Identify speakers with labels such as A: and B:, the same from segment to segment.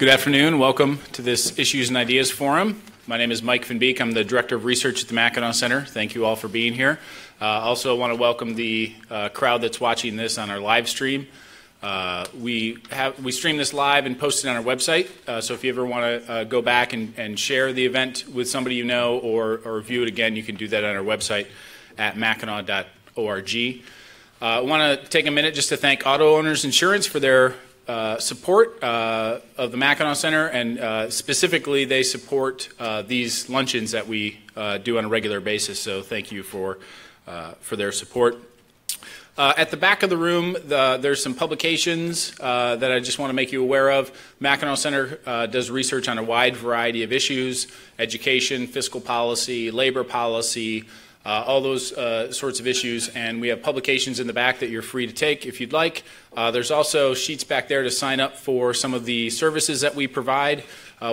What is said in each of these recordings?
A: Good afternoon. Welcome to this Issues and Ideas Forum. My name is Mike Van Beek. I'm the Director of Research at the Mackinac Center. Thank you all for being here. Also want to welcome the crowd that's watching this on our live stream. We stream this live and post it on our website, so if you ever want to go back and share the event with somebody you know or view it again, you can do that on our website at mackinac.org. I want to take a minute just to thank Auto Owners Insurance for their support of the Mackinac Center, and specifically they support these luncheons that we do on a regular basis, so thank you for their support. At the back of the room, there's some publications that I just want to make you aware of. Mackinac Center does research on a wide variety of issues: education, fiscal policy, labor policy, all those sorts of issues, and we have publications in the back that you're free to take if you'd like. There's also sheets back there to sign up for some of the services that we provide.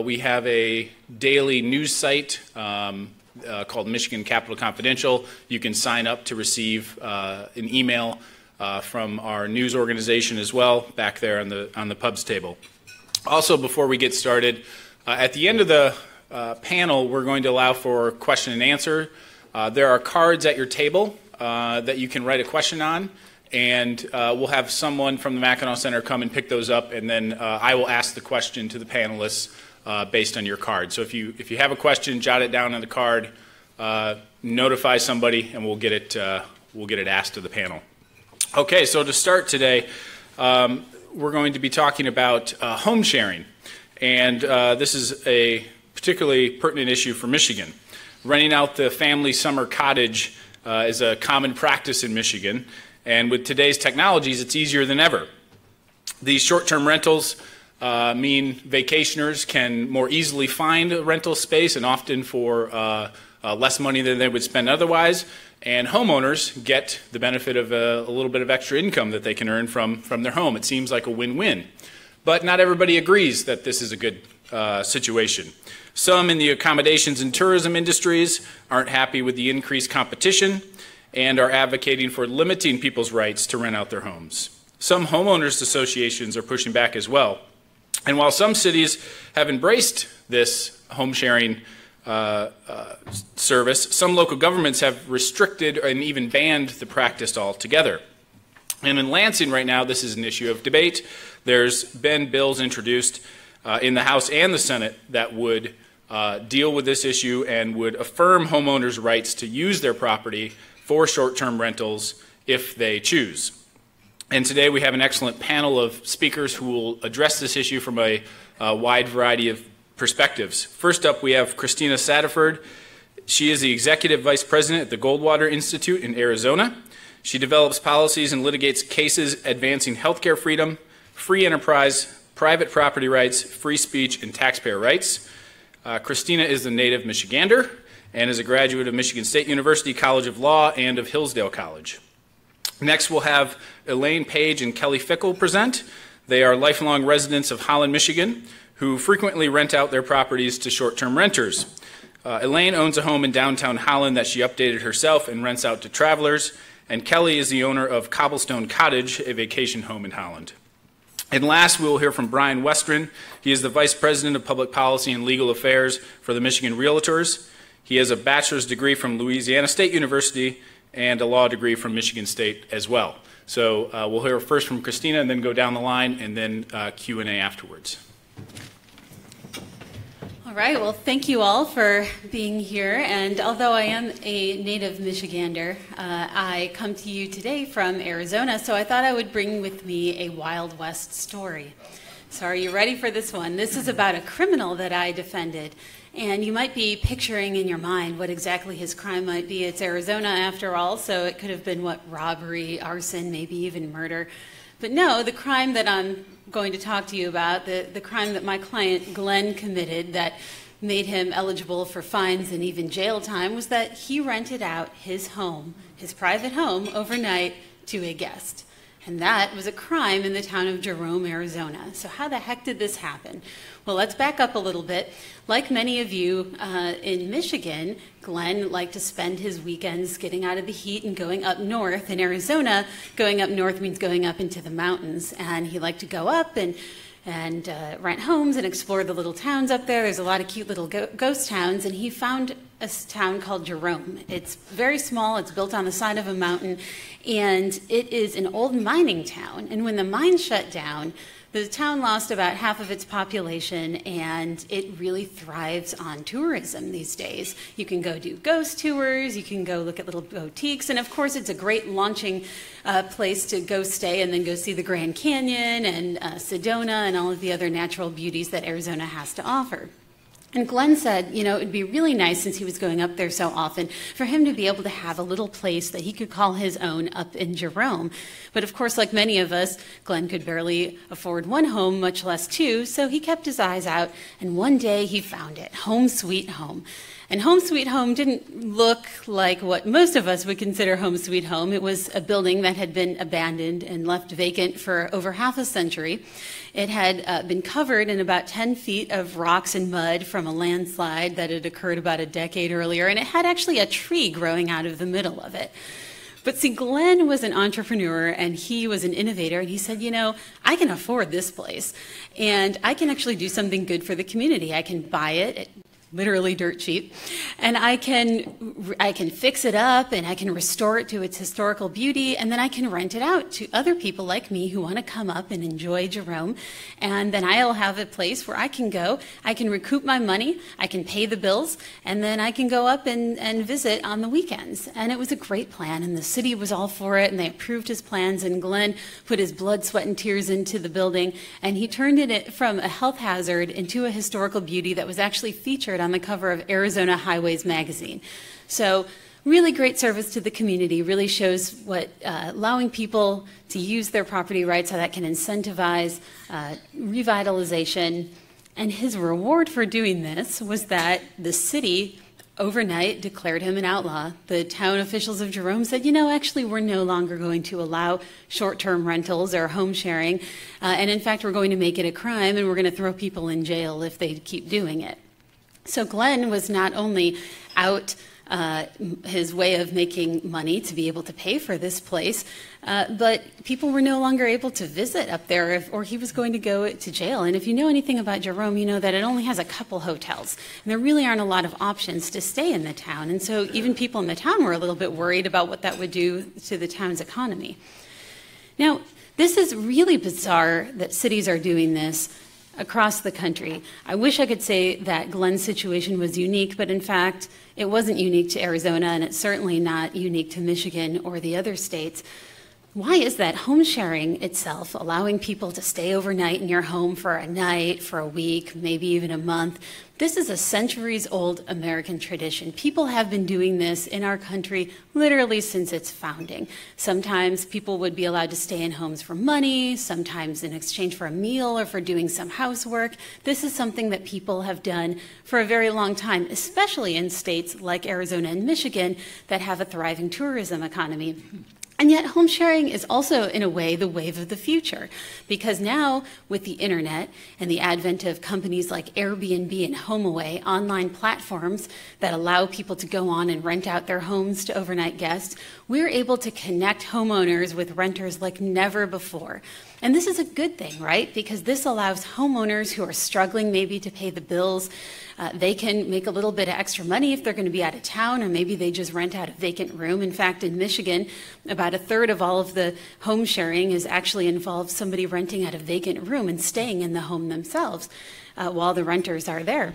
A: We have a daily news site called Michigan Capital Confidential. You can sign up to receive an email from our news organization as well, back there on the pubs table. Also, before we get started, at the end of the panel, we're going to allow for question and answer. There are cards at your table that you can write a question on, and we'll have someone from the Mackinac Center come and pick those up, and then I will ask the question to the panelists based on your card. So if you have a question, jot it down on the card, notify somebody, and we'll get it asked to the panel. Okay, so to start today, we're going to be talking about home sharing, and this is a particularly pertinent issue for Michigan. Renting out the family summer cottage is a common practice in Michigan, and with today's technologies, it's easier than ever. These short-term rentals mean vacationers can more easily find a rental space, and often for less money than they would spend otherwise, and homeowners get the benefit of a little bit of extra income that they can earn from their home. It seems like a win-win, but not everybody agrees that this is a good situation. Some in the accommodations and tourism industries aren't happy with the increased competition and are advocating for limiting people's rights to rent out their homes. Some homeowners associations are pushing back as well. And while some cities have embraced this home sharing service, some local governments have restricted and even banned the practice altogether. And in Lansing right now, this is an issue of debate. There's been bills introduced in the House and the Senate that would deal with this issue and would affirm homeowners' rights to use their property for short-term rentals if they choose. And today we have an excellent panel of speakers who will address this issue from a wide variety of perspectives. First up, we have Christina Sandefur. She is the Executive Vice President at the Goldwater Institute in Arizona. She develops policies and litigates cases advancing healthcare freedom, free enterprise, private property rights, free speech, and taxpayer rights. Christina is a native Michigander and is a graduate of Michigan State University College of Law and of Hillsdale College. Next, we'll have Elaine Page and Kelly Fickle present. They are lifelong residents of Holland, Michigan, who frequently rent out their properties to short-term renters. Elaine owns a home in downtown Holland that she updated herself and rents out to travelers, and Kelly is the owner of Cobblestone Cottage, a vacation home in Holland. And last, we will hear from Brian Westron. He is the Vice President of Public Policy and Legal Affairs for the Michigan Realtors. He has a bachelor's degree from Louisiana State University and a law degree from Michigan State as well. So we'll hear first from Christina and then go down the line, and then Q&A afterwards.
B: All right, well, thank you all for being here. And although I am a native Michigander, I come to you today from Arizona, so I thought I would bring with me a Wild West story. So are you ready for this one? This is about a criminal that I defended. And you might be picturing in your mind what exactly his crime might be. It's Arizona after all, so it could have been what, robbery, arson, maybe even murder. But no, the crime that I'm going to talk to you about, the crime that my client Glenn committed that made him eligible for fines and even jail time, was that he rented out his home, his private home, overnight to a guest. And that was a crime in the town of Jerome, Arizona. So how the heck did this happen? Well, let's back up a little bit. Like many of you in Michigan, Glenn liked to spend his weekends getting out of the heat and going up north. In Arizona, going up north means going up into the mountains. And he liked to go up and and rent homes and explore the little towns up there. There's a lot of cute little ghost towns, and he found a town called Jerome. It's very small, it's built on the side of a mountain, and it is an old mining town. And when the mine shut down, the town lost about half of its population, and it really thrives on tourism these days. You can go do ghost tours, you can go look at little boutiques, and of course it's a great launching place to go stay and then go see the Grand Canyon and Sedona and all of the other natural beauties that Arizona has to offer. And Glenn said, you know, it would be really nice, since he was going up there so often, for him to be able to have a little place that he could call his own up in Jerome. But of course, like many of us, Glenn could barely afford one home, much less two, so he kept his eyes out, and one day he found it, Home Sweet Home. And Home Sweet Home didn't look like what most of us would consider Home Sweet Home. It was a building that had been abandoned and left vacant for over half a century. It had been covered in about 10 feet of rocks and mud from a landslide that had occurred about a decade earlier, and it had actually a tree growing out of the middle of it. But see, Glenn was an entrepreneur and he was an innovator, and he said, you know, I can afford this place, and I can actually do something good for the community. I can buy it literally dirt cheap, and I can fix it up, and I can restore it to its historical beauty, and then I can rent it out to other people like me who want to come up and enjoy Jerome, and then I'll have a place where I can go, I can recoup my money, I can pay the bills, and then I can go up and visit on the weekends. And it was a great plan, and the city was all for it, and they approved his plans, and Glenn put his blood, sweat, and tears into the building, and he turned it from a health hazard into a historical beauty that was actually featured on the cover of Arizona Highways magazine. So really great service to the community, really shows what allowing people to use their property rights, how that can incentivize revitalization. And his reward for doing this was that the city overnight declared him an outlaw. The town officials of Jerome said, you know, actually we're no longer going to allow short-term rentals or home sharing, and in fact we're going to make it a crime, and we're going to throw people in jail if they keep doing it. So Glenn was not only out his way of making money to be able to pay for this place, but people were no longer able to visit up there, or he was going to go to jail. And if you know anything about Jerome, you know that it only has a couple hotels, and there really aren't a lot of options to stay in the town. And so even people in the town were a little bit worried about what that would do to the town's economy. Now, this is really bizarre that cities are doing this across the country. I wish I could say that Glenn's situation was unique, but in fact, it wasn't unique to Arizona, and it's certainly not unique to Michigan or the other states. Why is that? Home sharing itself, allowing people to stay overnight in your home for a night, for a week, maybe even a month, this is a centuries-old American tradition. People have been doing this in our country literally since its founding. Sometimes people would be allowed to stay in homes for money, sometimes in exchange for a meal or for doing some housework. This is something that people have done for a very long time, especially in states like Arizona and Michigan that have a thriving tourism economy. And yet home sharing is also, in a way, the wave of the future, because now with the internet and the advent of companies like AirBnB and HomeAway, online platforms that allow people to go on and rent out their homes to overnight guests, we're able to connect homeowners with renters like never before. And this is a good thing, right? Because this allows homeowners who are struggling maybe to pay the bills, they can make a little bit of extra money if they're going to be out of town, or maybe they just rent out a vacant room. In fact, in Michigan, about a third of all of the home sharing is actually involves somebody renting out a vacant room and staying in the home themselves while the renters are there.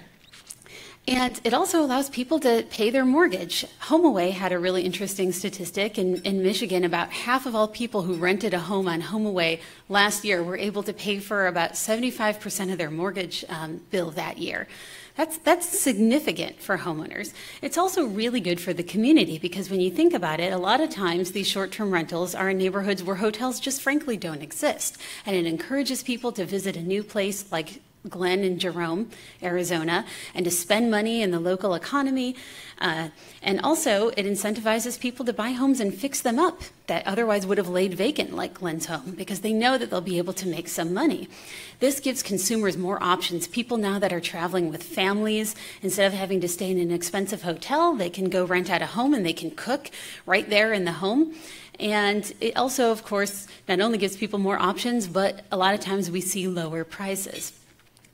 B: And it also allows people to pay their mortgage. HomeAway had a really interesting statistic. In Michigan, about half of all people who rented a home on HomeAway last year were able to pay for about 75% of their mortgage bill that year. That's significant for homeowners. It's also really good for the community, because when you think about it, a lot of times these short-term rentals are in neighborhoods where hotels just frankly don't exist. And it encourages people to visit a new place like Glen and Jerome, Arizona, and to spend money in the local economy. And also, it incentivizes people to buy homes and fix them up that otherwise would have laid vacant, like Glen's home, because they know that they'll be able to make some money. This gives consumers more options. People now that are traveling with families, instead of having to stay in an expensive hotel, they can go rent out a home and they can cook right there in the home. And it also, of course, not only gives people more options, but a lot of times we see lower prices.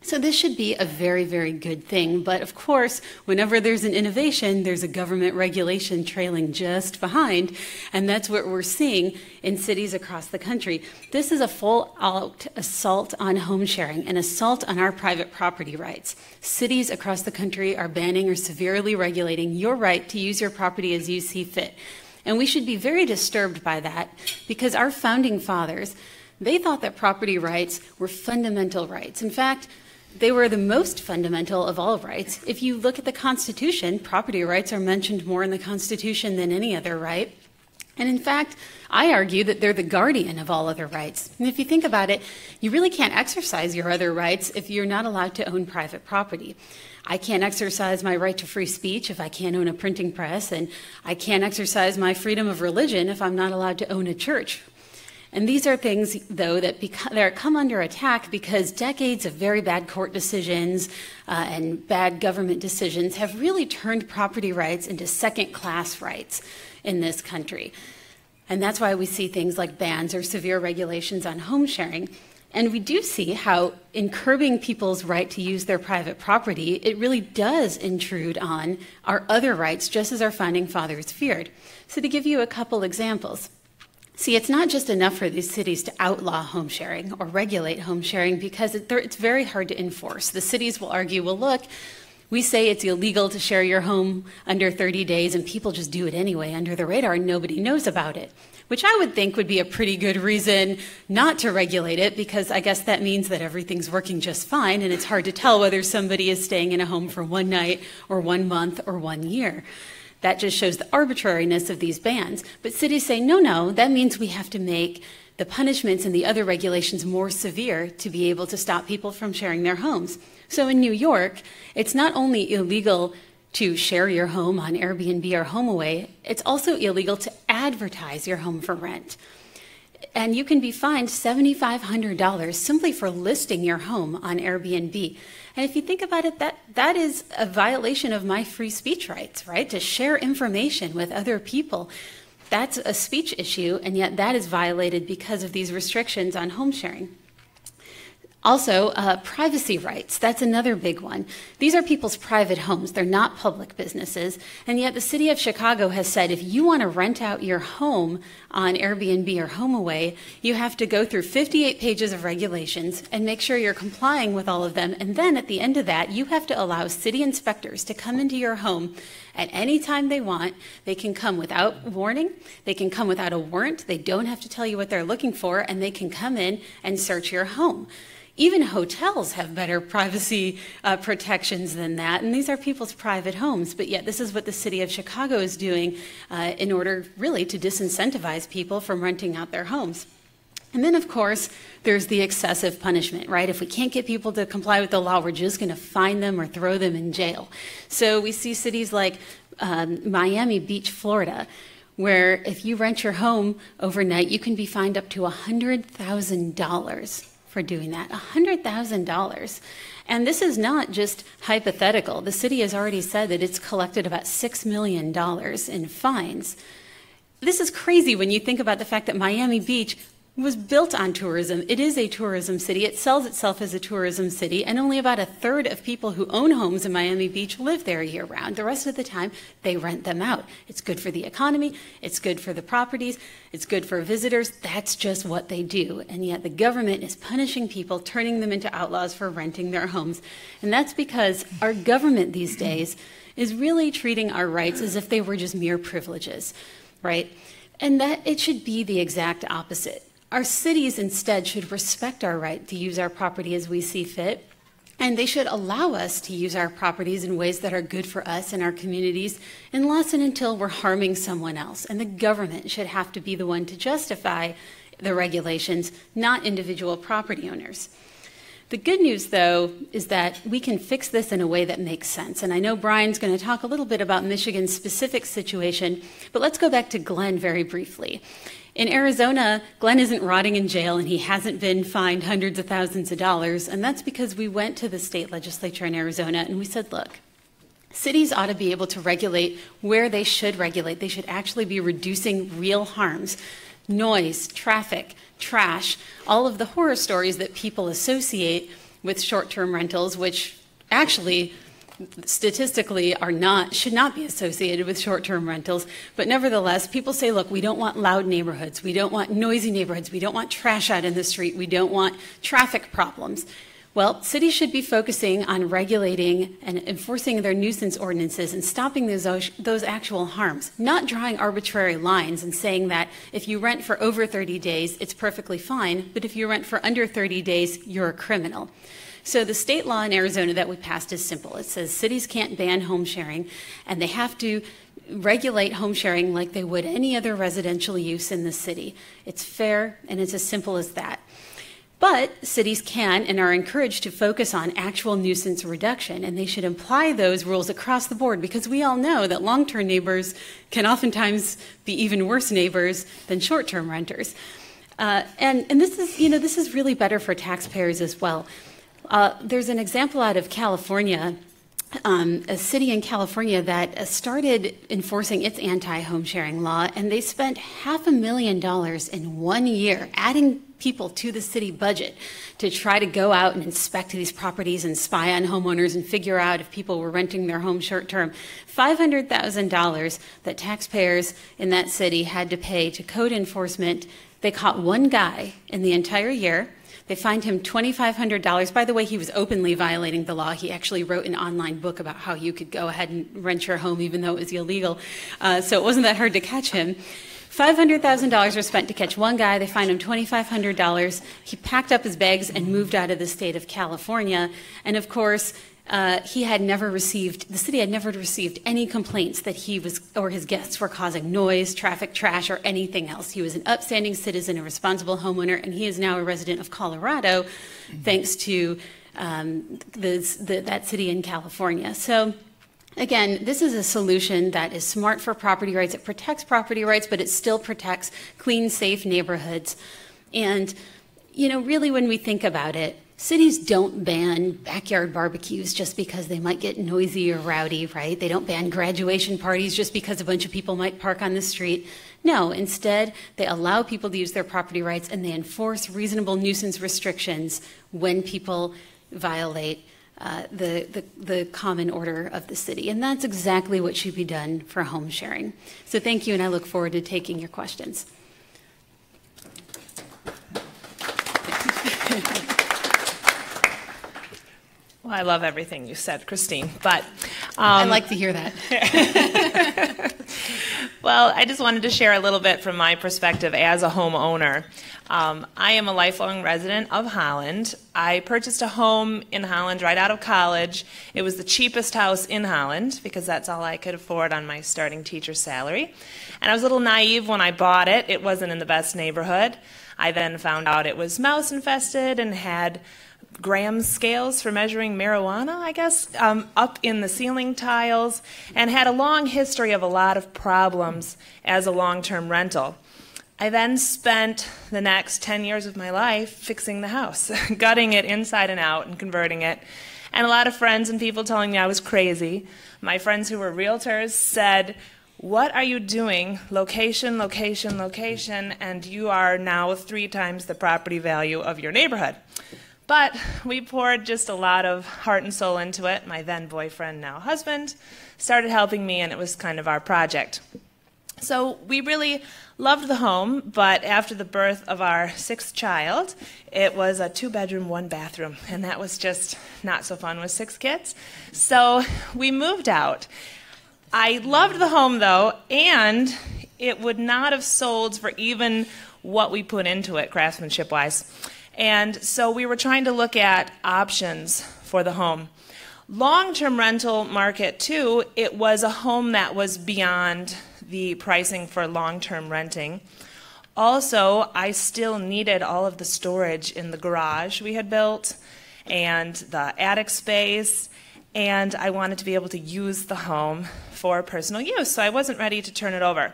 B: So this should be a very, very good thing. But of course, whenever there's an innovation, there's a government regulation trailing just behind. And that's what we're seeing in cities across the country. This is a full-out assault on home sharing, an assault on our private property rights. Cities across the country are banning or severely regulating your right to use your property as you see fit. And we should be very disturbed by that, because our founding fathers, they thought that property rights were fundamental rights. In fact, they were the most fundamental of all rights. If you look at the Constitution, property rights are mentioned more in the Constitution than any other right. And in fact, I argue that they're the guardian of all other rights. And if you think about it, you really can't exercise your other rights if you're not allowed to own private property. I can't exercise my right to free speech if I can't own a printing press, and I can't exercise my freedom of religion if I'm not allowed to own a church. And these are things, though, that come under attack because decades of very bad court decisions and bad government decisions have really turned property rights into second-class rights in this country. And that's why we see things like bans or severe regulations on home sharing. And we do see how in curbing people's right to use their private property, it really does intrude on our other rights, just as our founding fathers feared. So to give you a couple examples. See, it's not just enough for these cities to outlaw home sharing or regulate home sharing because it's very hard to enforce. The cities will argue, well, look, we say it's illegal to share your home under 30 days and people just do it anyway under the radar and nobody knows about it, which I would think would be a pretty good reason not to regulate it, because I guess that means that everything's working just fine and it's hard to tell whether somebody is staying in a home for 1 night or 1 month or 1 year. That just shows the arbitrariness of these bans. But cities say, no, that means we have to make the punishments and the other regulations more severe to be able to stop people from sharing their homes. So in New York, it's not only illegal to share your home on Airbnb or HomeAway, it's also illegal to advertise your home for rent. And you can be fined $7,500 simply for listing your home on Airbnb. And if you think about it, that is a violation of my free speech rights, right? To share information with other people. That's a speech issue, and yet that is violated because of these restrictions on home sharing. Also, privacy rights, that's another big one. These are people's private homes. They're not public businesses. And yet the city of Chicago has said if you want to rent out your home on Airbnb or HomeAway, you have to go through 58 pages of regulations and make sure you're complying with all of them. And then at the end of that, you have to allow city inspectors to come into your home at any time they want. They can come without warning. They can come without a warrant. They don't have to tell you what they're looking for, and they can come in and search your home. Even hotels have better privacy protections than that, and these are people's private homes, but yet this is what the city of Chicago is doing in order really to disincentivize people from renting out their homes. And then, of course, there's the excessive punishment, right? If we can't get people to comply with the law, we're just going to fine them or throw them in jail. So we see cities like Miami Beach, Florida, where if you rent your home overnight, you can be fined up to $100,000 for doing that, $100,000. And this is not just hypothetical. The city has already said that it's collected about $6 million in fines. This is crazy when you think about the fact that Miami Beach was built on tourism. It is a tourism city. It sells itself as a tourism city, and only about 1/3 of people who own homes in Miami Beach live there year-round. The rest of the time, they rent them out. It's good for the economy. It's good for the properties. It's good for visitors. That's just what they do. And yet the government is punishing people, turning them into outlaws for renting their homes. And that's because our government these days is really treating our rights as if they were just mere privileges, right? And that it should be the exact opposite. Our cities instead should respect our right to use our property as we see fit, and they should allow us to use our properties in ways that are good for us and our communities unless and until we're harming someone else. And the government should have to be the one to justify the regulations, not individual property owners. The good news, though, is that we can fix this in a way that makes sense. And I know Brian's going to talk a little bit about Michigan's specific situation, but let's go back to Glenn very briefly. In Arizona, Glenn isn't rotting in jail and he hasn't been fined hundreds of thousands of dollars, and that's because we went to the state legislature in Arizona and we said, look, cities ought to be able to regulate where they should regulate. They should actually be reducing real harms. Noise, traffic, trash, all of the horror stories that people associate with short-term rentals, which actually statistically should not be associated with short-term rentals. But nevertheless, people say, look, we don't want loud neighborhoods. We don't want noisy neighborhoods. We don't want trash out in the street. We don't want traffic problems. Well, cities should be focusing on regulating and enforcing their nuisance ordinances and stopping those actual harms, not drawing arbitrary lines and saying that if you rent for over 30 days, it's perfectly fine, but if you rent for under 30 days, you're a criminal. So the state law in Arizona that we passed is simple. It says cities can't ban home sharing, and they have to regulate home sharing like they would any other residential use in the city. It's fair, and it's as simple as that. But cities can and are encouraged to focus on actual nuisance reduction, and they should apply those rules across the board, because we all know that long-term neighbors can oftentimes be even worse neighbors than short-term renters. And this is really better for taxpayers as well. There's an example out of California, a city in California that started enforcing its anti-home sharing law, and they spent $500,000 in 1 year adding people to the city budget to try to go out and inspect these properties and spy on homeowners and figure out if people were renting their home short term. $500,000 that taxpayers in that city had to pay to code enforcement. They caught one guy in the entire year. They fined him $2,500. By the way, he was openly violating the law. He actually wrote an online book about how you could go ahead and rent your home even though it was illegal. So it wasn't that hard to catch him. $500,000 were spent to catch one guy. They fined him $2,500. He packed up his bags and moved out of the state of California. And of course, the city had never received any complaints that he was or his guests were causing noise, traffic, trash, or anything else. He was an upstanding citizen, a responsible homeowner, and he is now a resident of Colorado, thanks to that city in California. So again, this is a solution that is smart for property rights. It protects property rights, but it still protects clean, safe neighborhoods. And, really when we think about it, cities don't ban backyard barbecues just because they might get noisy or rowdy, right? They don't ban graduation parties just because a bunch of people might park on the street. No, instead, they allow people to use their property rights, and they enforce reasonable nuisance restrictions when people violate the common order of the city. And that's exactly what should be done for home sharing. So thank you, and I look forward to taking your questions.
C: Well, I love everything you said, Christine, but
B: I like to hear that.
C: Well, I just wanted to share a little bit from my perspective as a homeowner. I am a lifelong resident of Holland. I purchased a home in Holland right out of college. It was the cheapest house in Holland because that's all I could afford on my starting teacher salary. And I was a little naive when I bought it. It wasn't in the best neighborhood. I then found out it was mouse infested and had gram scales for measuring marijuana, I guess, up in the ceiling tiles, and had a long history of a lot of problems as a long-term rental. I then spent the next 10 years of my life fixing the house, gutting it inside and out and converting it. And a lot of friends and people telling me I was crazy. My friends who were realtors said, "What are you doing? Location, location, location, and you are now 3 times the property value of your neighborhood." But we poured just a lot of heart and soul into it. My then boyfriend, now husband, started helping me, and it was kind of our project. So we really loved the home, but after the birth of our 6th child, it was a 2-bedroom, 1-bathroom, and that was just not so fun with 6 kids. So we moved out. I loved the home, though, and it would not have sold for even what we put into it, craftsmanship-wise. And so we were trying to look at options for the home. Long-term rental market, too, it was a home that was beyond the pricing for long-term renting. Also, I still needed all of the storage in the garage we had built, and the attic space, and I wanted to be able to use the home for personal use, so I wasn't ready to turn it over.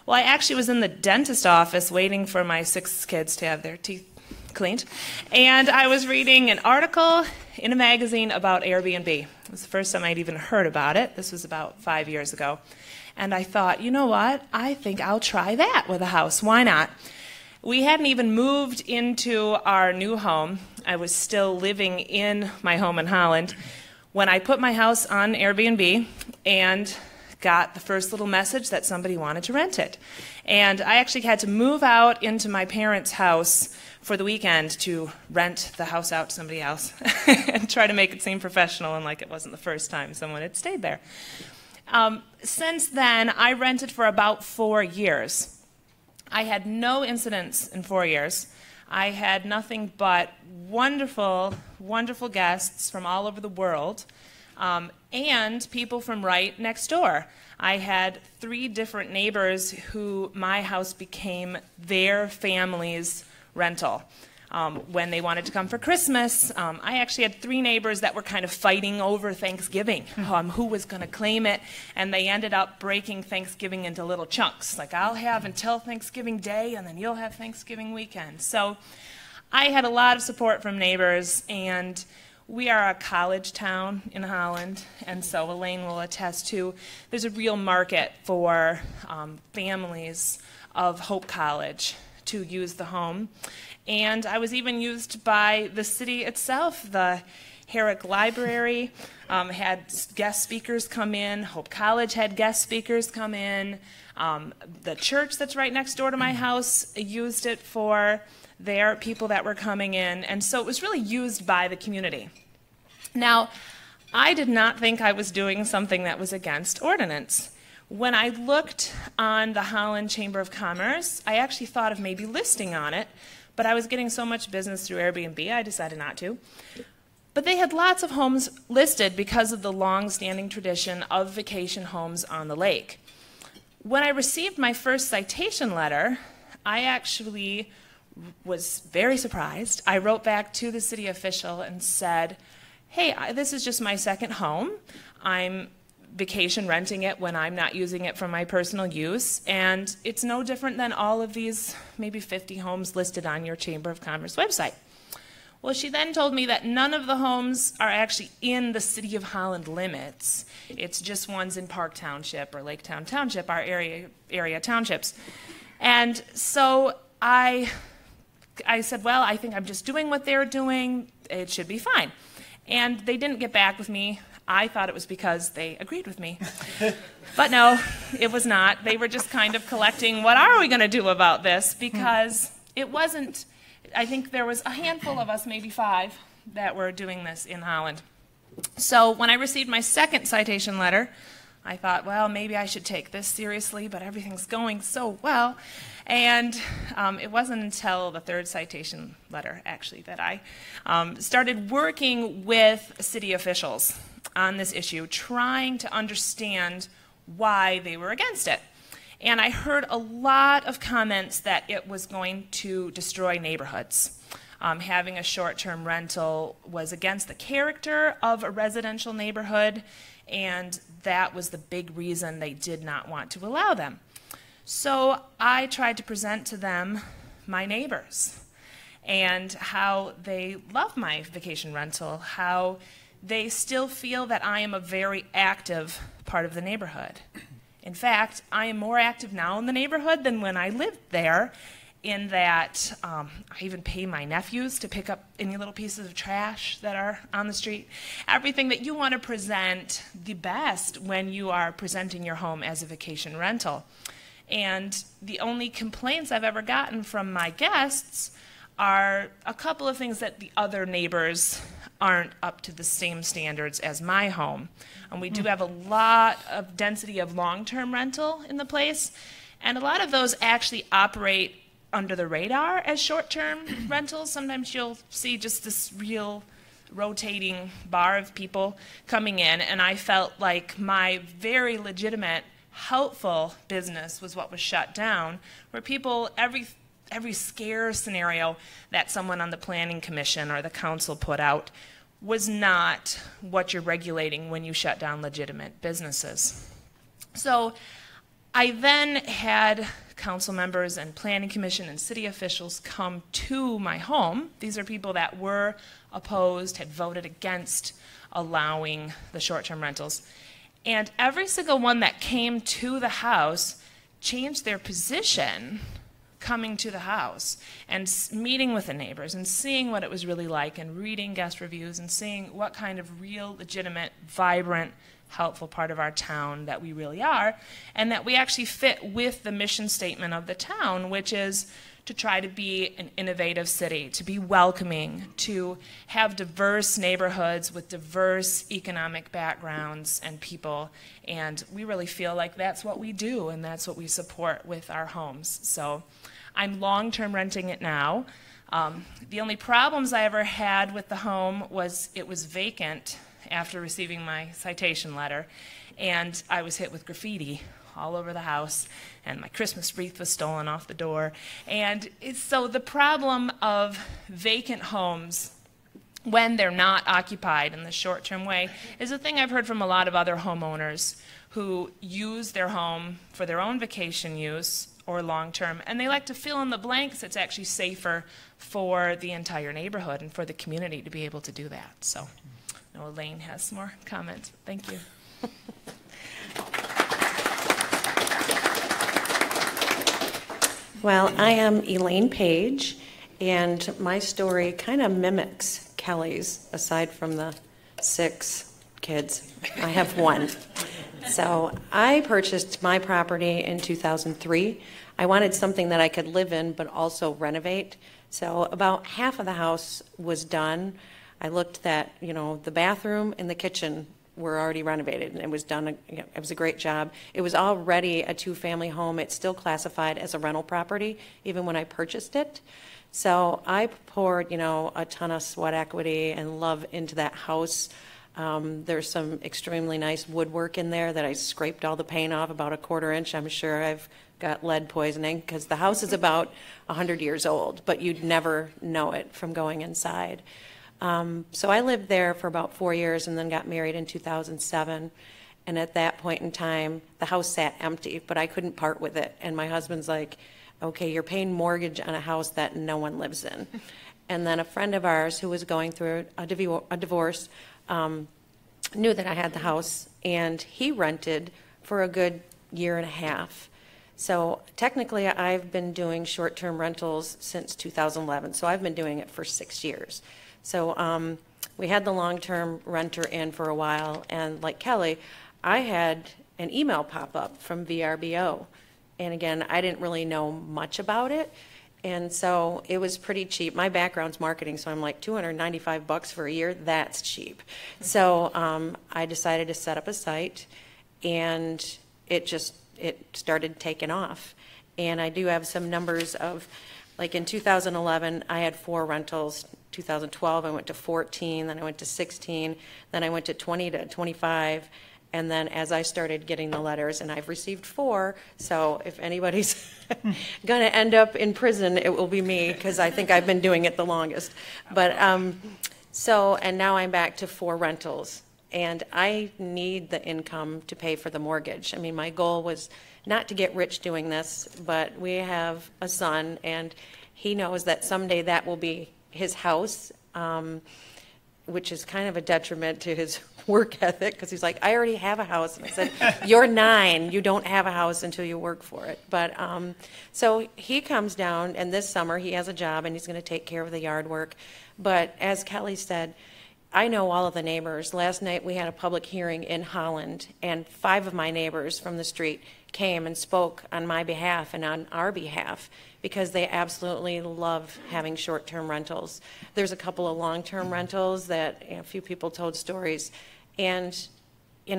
C: Well, I actually was in the dentist office waiting for my 6 kids to have their teeth cleaned, and I was reading an article in a magazine about Airbnb. It was the first time I'd even heard about it. This was about 5 years ago. And I thought, you know what? I think I'll try that with a house. Why not? We hadn't even moved into our new home. I was still living in my home in Holland when I put my house on Airbnb and got the first little message that somebody wanted to rent it. And I actually had to move out into my parents' house for the weekend to rent the house out to somebody else and try to make it seem professional and like it wasn't the first time someone had stayed there. Since then, I rented for about 4 years. I had no incidents in 4 years. I had nothing but wonderful, wonderful guests from all over the world and people from right next door. I had 3 different neighbors who my house became their family's rental. When they wanted to come for Christmas, I actually had 3 neighbors that were kind of fighting over Thanksgiving, who was going to claim it, and they ended up breaking Thanksgiving into little chunks. Like, I'll have until Thanksgiving Day, and then you'll have Thanksgiving weekend. So I had a lot of support from neighbors, and we are a college town in Holland, and so Elaine will attest to there's a real market for families of Hope College to use the home. And I was even used by the city itself. The Herrick Library had guest speakers come in. Hope College had guest speakers come in. The church that's right next door to my house used it for their people that were coming in. And so it was really used by the community. Now, I did not think I was doing something that was against ordinance. When I looked on the Holland Chamber of Commerce, I actually thought of maybe listing on it, but I was getting so much business through Airbnb, I decided not to. But they had lots of homes listed because of the long-standing tradition of vacation homes on the lake. When I received my first citation letter, I actually was very surprised. I wrote back to the city official and said, hey, this is just my second home. I'm vacation renting it when I'm not using it for my personal use, and it's no different than all of these maybe 50 homes listed on your Chamber of Commerce website. Well, she then told me that none of the homes are actually in the City of Holland limits. It's just ones in Park Township or Lake Town Township, our area townships. And so I said, well, I think I'm just doing what they're doing. It should be fine. And they didn't get back with me. I thought it was because they agreed with me. But no, it was not. They were just kind of collecting, what are we going to do about this? Because it wasn't, I think there was a handful of us, maybe 5, that were doing this in Holland. So when I received my second citation letter, I thought, well, maybe I should take this seriously, but everything's going so well. And it wasn't until the third citation letter, actually, that I started working with city officials on this issue, trying to understand why they were against it. And I heard a lot of comments that it was going to destroy neighborhoods. Having a short-term rental was against the character of a residential neighborhood, and that was the big reason they did not want to allow them. So I tried to present to them my neighbors and how they love my vacation rental, how they still feel that I am a very active part of the neighborhood. In fact, I am more active now in the neighborhood than when I lived there, in that I even pay my nephews to pick up any little pieces of trash that are on the street. Everything that you want to present the best when you are presenting your home as a vacation rental. And the only complaints I've ever gotten from my guests are a couple of things that the other neighbors aren't up to the same standards as my home. And we do have a lot of density of long-term rental in the place, and a lot of those actually operate under the radar as short-term rentals. Sometimes you'll see just this real rotating bar of people coming in, and I felt like my very legitimate, helpful business was what was shut down, where people every every scare scenario that someone on the planning commission or the council put out was not what you're regulating when you shut down legitimate businesses. So I then had council members and planning commission and city officials come to my home. These are people that were opposed, had voted against allowing the short-term rentals. And every single one that came to the house changed their position coming to the house and meeting with the neighbors and seeing what it was really like and reading guest reviews and seeing what kind of real, legitimate, vibrant, helpful part of our town that we really are, and that we actually fit with the mission statement of the town, which is to try to be an innovative city, to be welcoming, to have diverse neighborhoods with diverse economic backgrounds and people. And we really feel like that's what we do, and that's what we support with our homes. So I'm long-term renting it now. The only problems I ever had with the home was it was vacant after receiving my citation letter, and I was hit with graffiti all over the house, and my Christmas wreath was stolen off the door. And so the problem of vacant homes when they're not occupied in the short-term way is a thing I've heard from a lot of other homeowners who use their home for their own vacation use or long-term, and they like to fill in the blanks. It's actually safer for the entire neighborhood and for the community to be able to do that. So I know Elaine has some more comments. Thank you.
D: Well, I am Elaine Page, and my story kind of mimics Kelly's, aside from the 6 kids. I have 1. So I purchased my property in 2003. I wanted something that I could live in but also renovate. So about half of the house was done. I looked at, the bathroom and the kitchen were already renovated, and it was done. It was a great job. It was already a 2-family home. It's still classified as a rental property, even when I purchased it. So I poured, a ton of sweat equity and love into that house. There's some extremely nice woodwork in there that I scraped all the paint off, about a 1/4 inch. I'm sure I've got lead poisoning because the house is about 100 years old, but you'd never know it from going inside. So I lived there for about 4 years and then got married in 2007. And at that point in time, the house sat empty, but I couldn't part with it. And my husband's like, okay, you're paying mortgage on a house that no one lives in. And then a friend of ours who was going through a divorce knew that I had the house, and he rented for a good 1.5 years. So technically, I've been doing short-term rentals since 2011. So I've been doing it for 6 years. So we had the long-term renter in for a while, and like Kelly, I had an email pop up from VRBO. And again, I didn't really know much about it, and so it was pretty cheap. My background's marketing, so I'm like, $295 for a year, that's cheap. So I decided to set up a site, and it started taking off. And I do have some numbers of, like in 2011, I had 4 rentals. 2012, I went to 14, then I went to 16, then I went to 20 to 25, and then as I started getting the letters, and I've received 4, so if anybody's going to end up in prison, it will be me, because I think I've been doing it the longest. But and now I'm back to 4 rentals, and I need the income to pay for the mortgage. I mean, my goal was not to get rich doing this, but we have a son, and he knows that someday that will be his house, which is kind of a detriment to his work ethic, because he's like, I already have a house. And I said, you're 9, you don't have a house until you work for it. But so he comes down, and this summer he has a job, and he's going to take care of the yard work. But as Kelly said, I know all of the neighbors. Last night we had a public hearing in Holland, and 5 of my neighbors from the street came and spoke on my behalf and on our behalf, because they absolutely love having short-term rentals. There's a couple of long-term rentals that a few people told stories, and you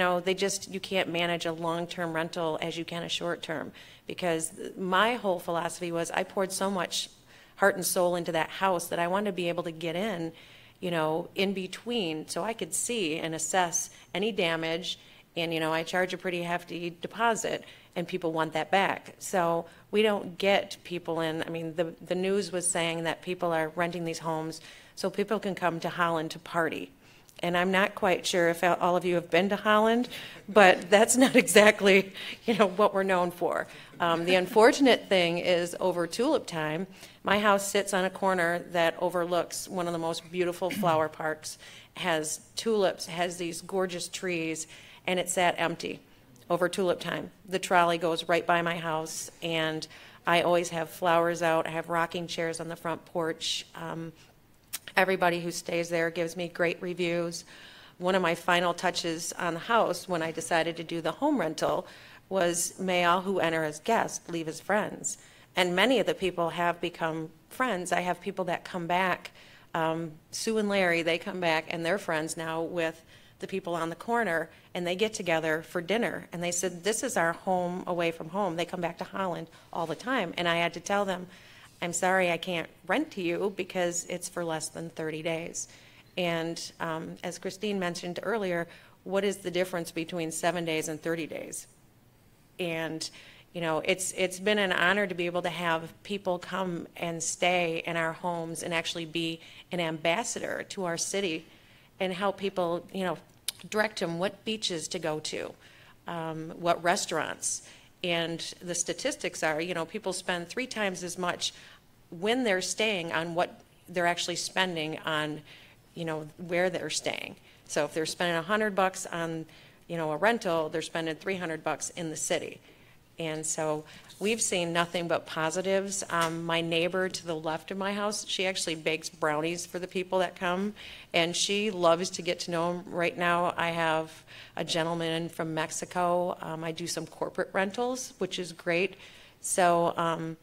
D: can't manage a long-term rental as you can a short-term, because my whole philosophy was I poured so much heart and soul into that house that I wanted to be able to get in between, so I could see and assess any damage And, I charge a pretty hefty deposit, and people want that back. So we don't get people in. I mean, the news was saying that people are renting these homes so people can come to Holland to party. And I'm not quite sure if all of you have been to Holland, but that's not exactly, what we're known for. The unfortunate thing is over tulip time, my house sits on a corner that overlooks one of the most beautiful flower parks, has tulips, has these gorgeous trees, and it's sat empty over tulip time. The trolley goes right by my house, and I always have flowers out. I have rocking chairs on the front porch. Everybody who stays there gives me great reviews. One of my final touches on the house when I decided to do the home rental was, may all who enter as guests leave as friends. And many of the people have become friends. I have people that come back. Sue and Larry, they come back, and they're friends now with the people on the corner, and they get together for dinner. And they said, this is our home away from home. They come back to Holland all the time. And I had to tell them, I'm sorry I can't rent to you because it's for less than 30 days. And as Christine mentioned earlier, what is the difference between 7 days and 30 days? And, it's been an honor to be able to have people come and stay in our homes and actually be an ambassador to our city and help people, direct them what beaches to go to, what restaurants. And the statistics are, people spend 3 times as much when they're staying on what they're actually spending on, where they're staying. So if they're spending $100 on, a rental, they're spending $300 in the city. And so we've seen nothing but positives. My neighbor to the left of my house, she actually bakes brownies for the people that come, and she loves to get to know them. Right now I have a gentleman from Mexico. I do some corporate rentals, which is great. So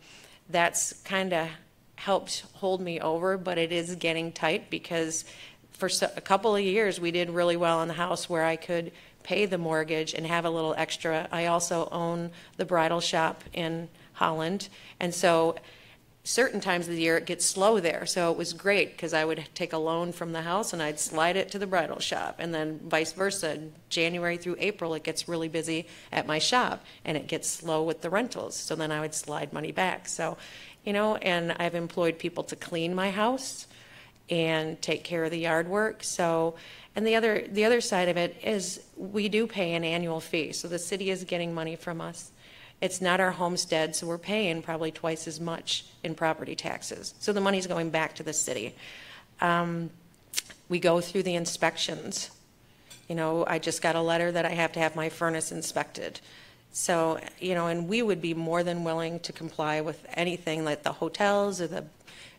D: that's kind of helped hold me over, but it is getting tight because for a couple of years we did really well in the house where I could pay the mortgage and have a little extra. I also own the bridal shop in Holland, and so certain times of the year it gets slow there. So it was great because I would take a loan from the house and I'd slide it to the bridal shop, and then vice versa. January through April it gets really busy at my shop and it gets slow with the rentals, so then I would slide money back. So, and I've employed people to clean my house and take care of the yard work. So, and the other side of it is we do pay an annual fee. So the city is getting money from us. It's not our homestead, so we're paying probably twice as much in property taxes. So the money's going back to the city. We go through the inspections. I just got a letter that I have to have my furnace inspected. So, and we would be more than willing to comply with anything that the hotels or the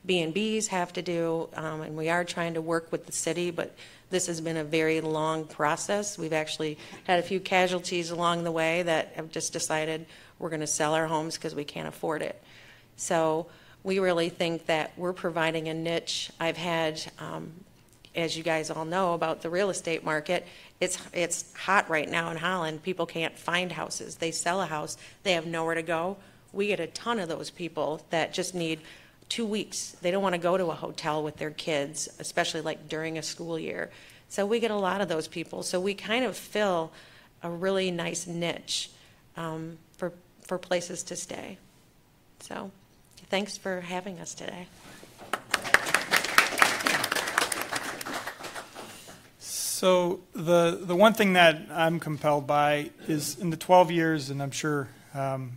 D: B&Bs have to do, and we are trying to work with the city, but this has been a very long process. We've actually had a few casualties along the way that have just decided we're going to sell our homes because we can't afford it. So we really think that we're providing a niche. I've had, as you guys all know about the real estate market, it's hot right now in Holland. People can't find houses. They sell a house, they have nowhere to go. We get a ton of those people that just need 2 weeks. They don't want to go to a hotel with their kids, especially like during a school year. So we get a lot of those people. So we kind of fill a really nice niche for places to stay. So thanks for having us today.
E: So the one thing that I'm compelled by is in the 12 years, and I'm sure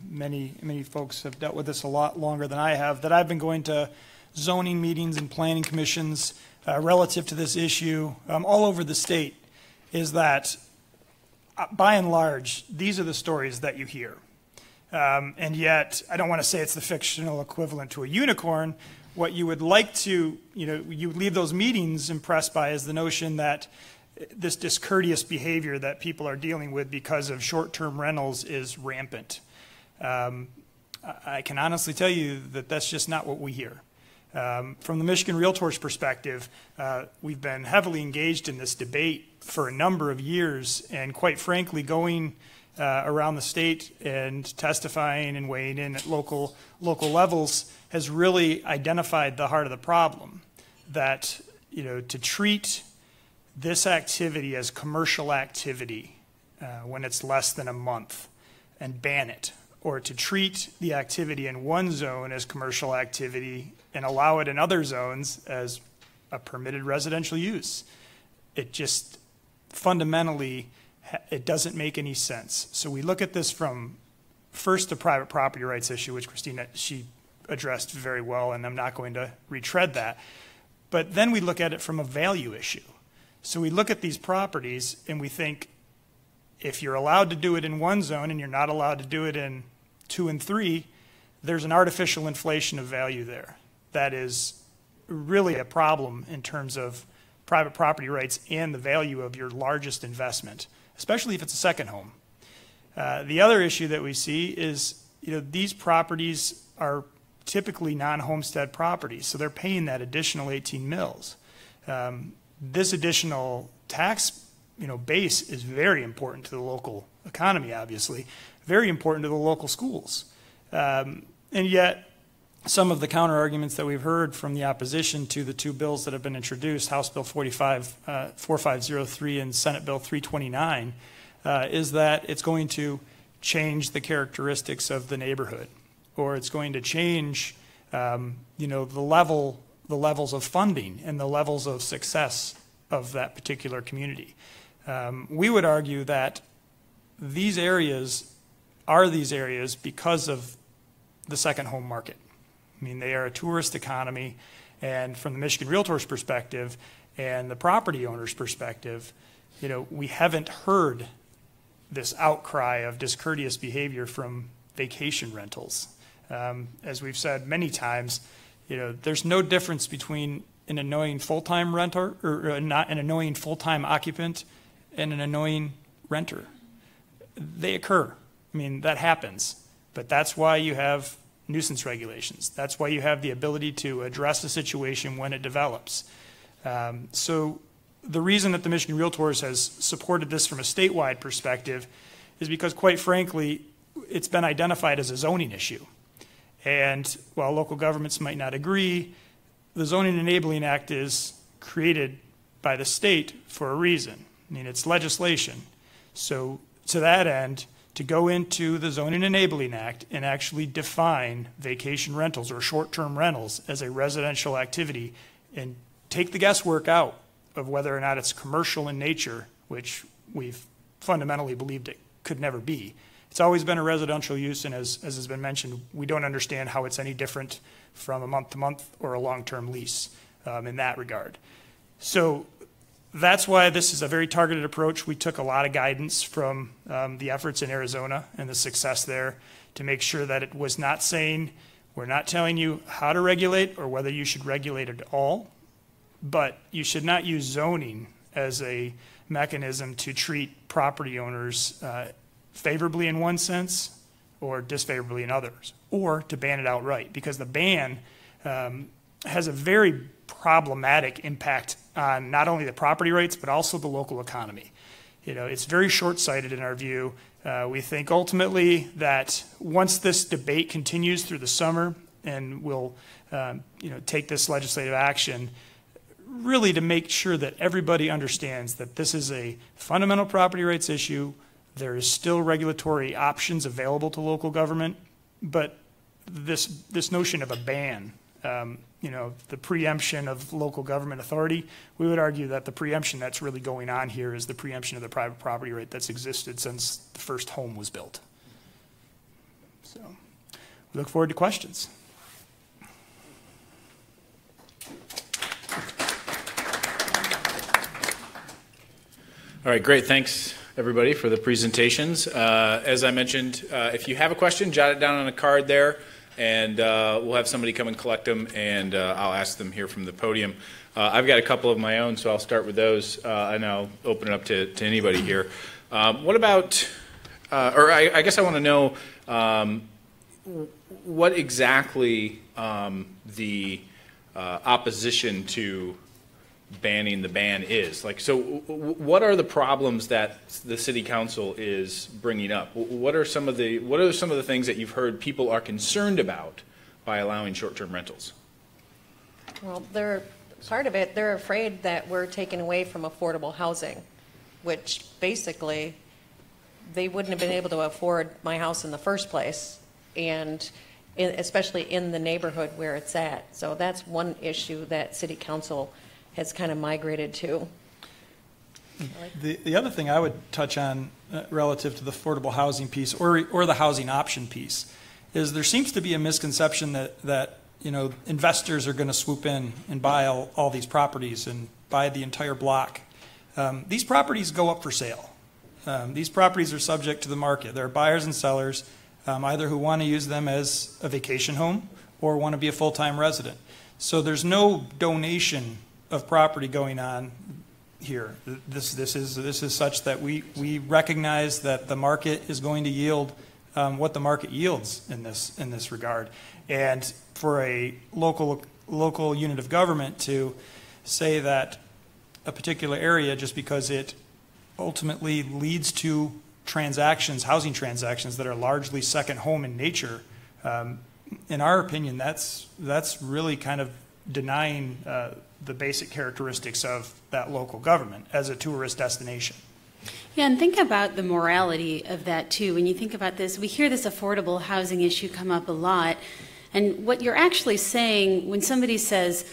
E: many folks have dealt with this a lot longer than I have, that I've been going to zoning meetings and planning commissions relative to this issue all over the state, is that by and large, these are the stories that you hear. And yet, I don't want to say it's the fictional equivalent to a unicorn. What you would like to, you would leave those meetings impressed by is the notion that this discourteous behavior that people are dealing with because of short-term rentals is rampant. I can honestly tell you that that's just not what we hear. From the Michigan Realtors perspective, we've been heavily engaged in this debate for a number of years, and quite frankly, going around the state and testifying and weighing in at local levels has really identified the heart of the problem. That, to treat this activity as commercial activity when it's less than a month and ban it, or to treat the activity in one zone as commercial activity and allow it in other zones as a permitted residential use. It just fundamentally, it doesn't make any sense. So we look at this from first the private property rights issue, which Christina, she addressed very well, and I'm not going to retread that. But then we look at it from a value issue. So we look at these properties and we think, if you're allowed to do it in one zone and you're not allowed to do it in 2 and 3, there's an artificial inflation of value there. That is really a problem in terms of private property rights and the value of your largest investment, especially if it's a second home. The other issue that we see is, these properties are typically non-homestead properties, so they're paying that additional 18 mils. This additional tax base is very important to the local economy, obviously, very important to the local schools. And yet, some of the counter arguments that we've heard from the opposition to the 2 bills that have been introduced, House Bill 4503 and Senate Bill 329, is that it's going to change the characteristics of the neighborhood, or it's going to change, the levels of funding and the levels of success of that particular community. We would argue that these areas are these areas because of the second home market. I mean, they are a tourist economy, and from the Michigan Realtors perspective and the property owner's perspective, we haven't heard this outcry of discourteous behavior from vacation rentals. As we've said many times, there's no difference between an annoying full-time renter or not an annoying full-time occupant and an annoying renter. They occur. I mean, that happens. But that's why you have nuisance regulations. That's why you have the ability to address the situation when it develops. So the reason that the Michigan Realtors has supported this from a statewide perspective is because, quite frankly, it's been identified as a zoning issue. And while local governments might not agree, the Zoning Enabling Act is created by the state for a reason. I mean, it's legislation. So to that end, to go into the Zoning Enabling Act and actually define vacation rentals or short-term rentals as a residential activity and take the guesswork out of whether or not it's commercial in nature, which we've fundamentally believed it could never be. It's always been a residential use, and as has been mentioned, we don't understand how it's any different from a month-to-month or a long-term lease in that regard. So that's why this is a very targeted approach. We took a lot of guidance from the efforts in Arizona and the success there to make sure that it was not saying, we're not telling you how to regulate or whether you should regulate at all, but you should not use zoning as a mechanism to treat property owners favorably in one sense or disfavorably in others, or to ban it outright, because the ban has a very problematic impact on not only the property rights but also the local economy. It's very short-sighted in our view. We think ultimately that once this debate continues through the summer and we'll take this legislative action, really to make sure that everybody understands that this is a fundamental property rights issue. There is still regulatory options available to local government, but this notion of a ban, the preemption of local government authority, we would argue that the preemption that's really going on here is the preemption of the private property right that's existed since the first home was built. So we look forward to questions.
A: All right, great. Thanks, everybody, for the presentations. As I mentioned, if you have a question, jot it down on a card there, and we'll have somebody come and collect them, and I'll ask them here from the podium. I've got a couple of my own, so I'll start with those, and I'll open it up to anybody here. What about, I guess I want to know what exactly the opposition to banning the ban is. So what are the problems that the city council is bringing up? What are some of the things that you've heard people are concerned about by allowing short-term rentals?
D: Well, they're afraid that we're taking away from affordable housing, which basically they wouldn't have been able to afford my house in the first place, and especially in the neighborhood where it's at. So that's one issue that City Council has kind of migrated to.
E: The other thing I would touch on relative to the affordable housing piece or the housing option piece is there seems to be a misconception that investors are going to swoop in and buy all these properties and buy the entire block. These properties go up for sale. These properties are subject to the market. There are buyers and sellers, either who want to use them as a vacation home or want to be a full-time resident. So there's no donation of property going on here. This is such that we recognize that the market is going to yield what the market yields in this regard. And for a local unit of government to say that a particular area, just because it ultimately leads to transactions, housing transactions that are largely second home in nature, in our opinion, that's really kind of denying the basic characteristics of that local government as a tourist destination.
B: Yeah, and think about the morality of that too. When you think about this, we hear this affordable housing issue come up a lot. And what you're actually saying when somebody says,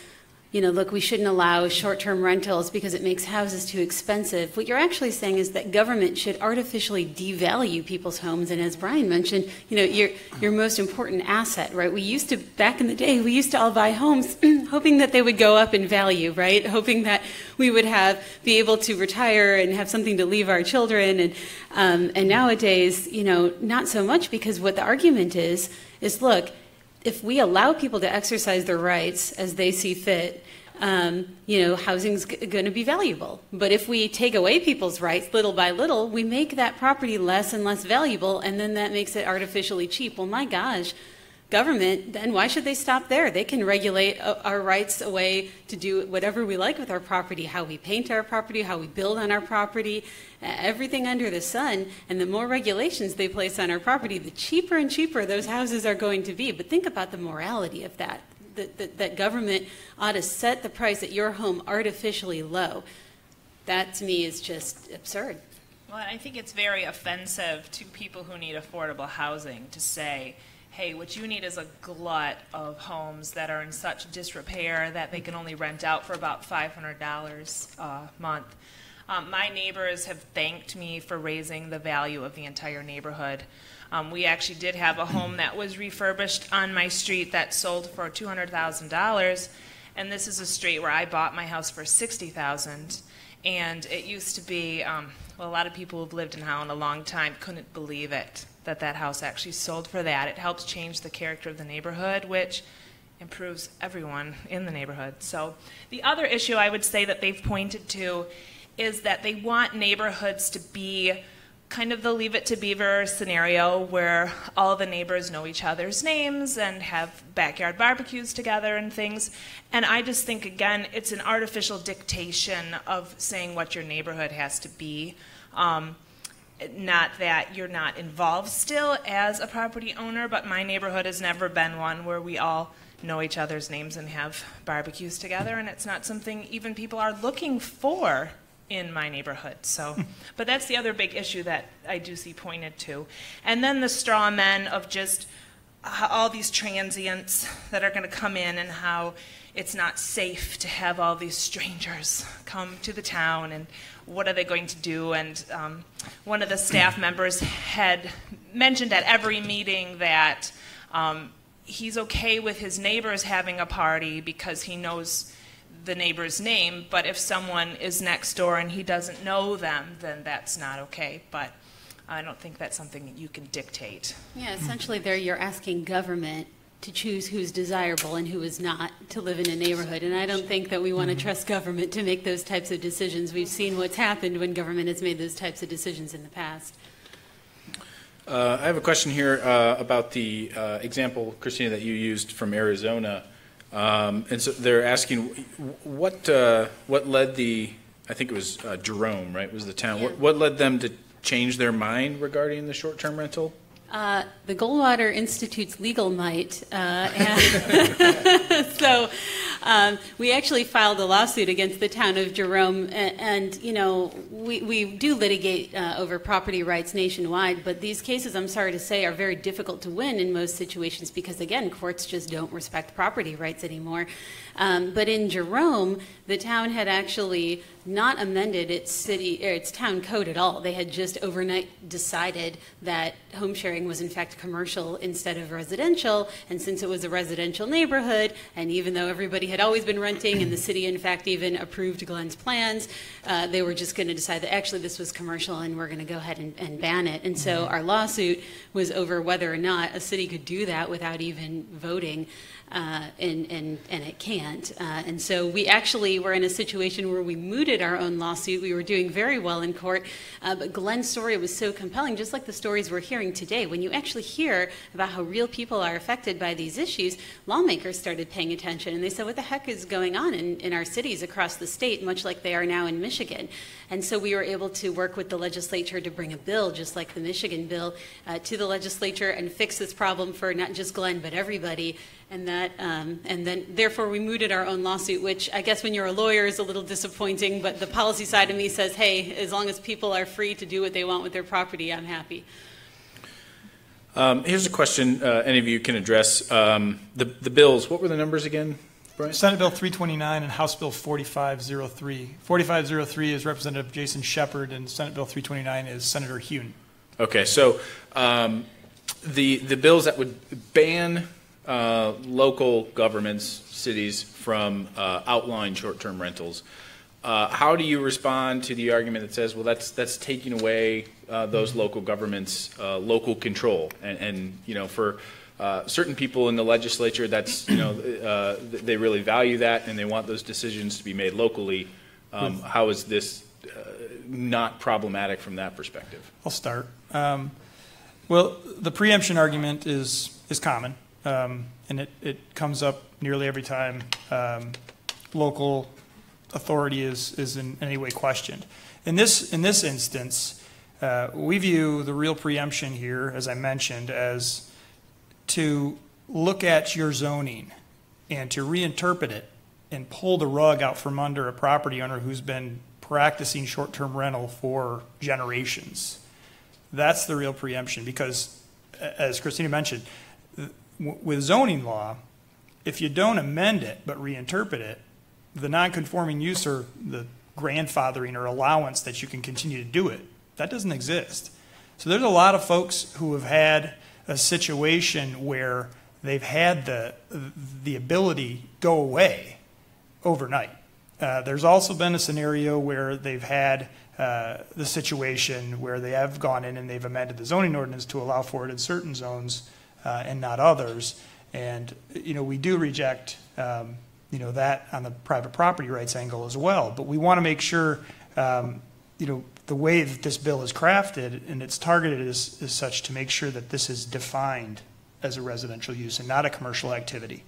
B: look, we shouldn't allow short-term rentals because it makes houses too expensive. What you're actually saying is that government should artificially devalue people's homes. And as Brian mentioned, your most important asset, right? Back in the day, we used to all buy homes hoping that they would go up in value, right? Hoping that we would be able to retire and have something to leave our children. And nowadays, not so much, because what the argument is look, if we allow people to exercise their rights as they see fit, housing's going to be valuable. But if we take away people's rights little by little, we make that property less and less valuable, and then that makes it artificially cheap. Well, my gosh, government, then why should they stop there? They can regulate our rights away to do whatever we like with our property, how we paint our property, how we build on our property, everything under the sun. And the more regulations they place on our property, the cheaper and cheaper those houses are going to be. But think about the morality of that. That government ought to set the price at your home artificially low. That, to me, is just absurd.
C: Well, I think it's very offensive to people who need affordable housing to say, hey, what you need is a glut of homes that are in such disrepair that they can only rent out for about $500 a month. My neighbors have thanked me for raising the value of the entire neighborhood. We actually did have a home that was refurbished on my street that sold for $200,000, and this is a street where I bought my house for $60,000. And it used to be, a lot of people who've lived in Holland a long time couldn't believe it, that house actually sold for that. It helps change the character of the neighborhood, which improves everyone in the neighborhood. So the other issue I would say that they've pointed to is that they want neighborhoods to be kind of the Leave It to Beaver scenario where all the neighbors know each other's names and have backyard barbecues together and things. And I just think, again, it's an artificial dictation of saying what your neighborhood has to be. Not that you're not involved still as a property owner, but my neighborhood has never been one where we all know each other's names and have barbecues together, and it's not something even people are looking for in my neighborhood. So, but that's the other big issue that I do see pointed to. And then the straw men of just all these transients that are going to come in and how it's not safe to have all these strangers come to the town and what are they going to do. And one of the staff members had mentioned at every meeting that he's okay with his neighbors having a party because he knows the neighbor's name, but if someone is next door and he doesn't know them, then that's not okay. But I don't think that's something you can dictate.
B: Yeah, essentially there you're asking government to choose who's desirable and who is not to live in a neighborhood. And I don't think that we want to trust government to make those types of decisions. We've seen what's happened when government has made those types of decisions in the past.
A: I have a question here about the example, Christina, that you used from Arizona. And so they're asking what led I think it was Jerome, right, was the town.
B: Yeah.
A: What led them to change their mind regarding the short-term rental?
B: The Goldwater Institute's legal might. So we actually filed a lawsuit against the town of Jerome, and you know, we do litigate over property rights nationwide, but these cases, I'm sorry to say, are very difficult to win in most situations because, again, courts just don't respect property rights anymore. But in Jerome, the town had actually not amended its town code at all. They had just overnight decided that home sharing was in fact commercial instead of residential, and since it was a residential neighborhood, and even though everybody had always been renting, and the city in fact even approved Glenn's plans, they were just going to decide that actually this was commercial and we're going to go ahead and ban it. And so our lawsuit was over whether or not a city could do that without even voting. And it can't. And so we actually were in a situation where we mooted our own lawsuit. We were doing very well in court, but Glenn's story was so compelling, just like the stories we're hearing today. When you actually hear about how real people are affected by these issues, lawmakers started paying attention, and they said, what the heck is going on in our cities across the state, much like they are now in Michigan? And so we were able to work with the legislature to bring a bill, just like the Michigan bill, to the legislature and fix this problem for not just Glenn, but everybody. And then therefore we mooted our own lawsuit, which I guess when you're a lawyer is a little disappointing, but the policy side of me says, hey, as long as people are free to do what they want with their property, I'm happy.
A: Here's a question any of you can address. The bills, what were the numbers again, Brian?
E: Senate Bill 329 and House Bill 4503. 4503 is Representative Jason Shepard, and Senate Bill 329 is Senator Hune.
A: Okay, so the bills that would ban local governments, cities, from outlawing short-term rentals. How do you respond to the argument that says, well, that's taking away those local governments' local control, and you know, for certain people in the legislature, that's, you know, they really value that and they want those decisions to be made locally. How is this not problematic from that perspective?
E: I'll start. Well, the preemption argument is common. And it comes up nearly every time local authority is in any way questioned. In this instance, we view the real preemption here, as I mentioned, as to look at your zoning and to reinterpret it and pull the rug out from under a property owner who's been practicing short-term rental for generations. That's the real preemption, because, as Christina mentioned, with zoning law, if you don't amend it but reinterpret it, the non-conforming use or the grandfathering or allowance that you can continue to do it, that doesn't exist. So there's a lot of folks who have had a situation where they've had the ability go away overnight. There's also been a scenario where they've had the situation where they have gone in and they've amended the zoning ordinance to allow for it in certain zones and not others. And, you know, we do reject, you know, that on the private property rights angle as well. But we want to make sure, you know, the way that this bill is crafted and it's targeted is such to make sure that this is defined as a residential use and not a commercial activity.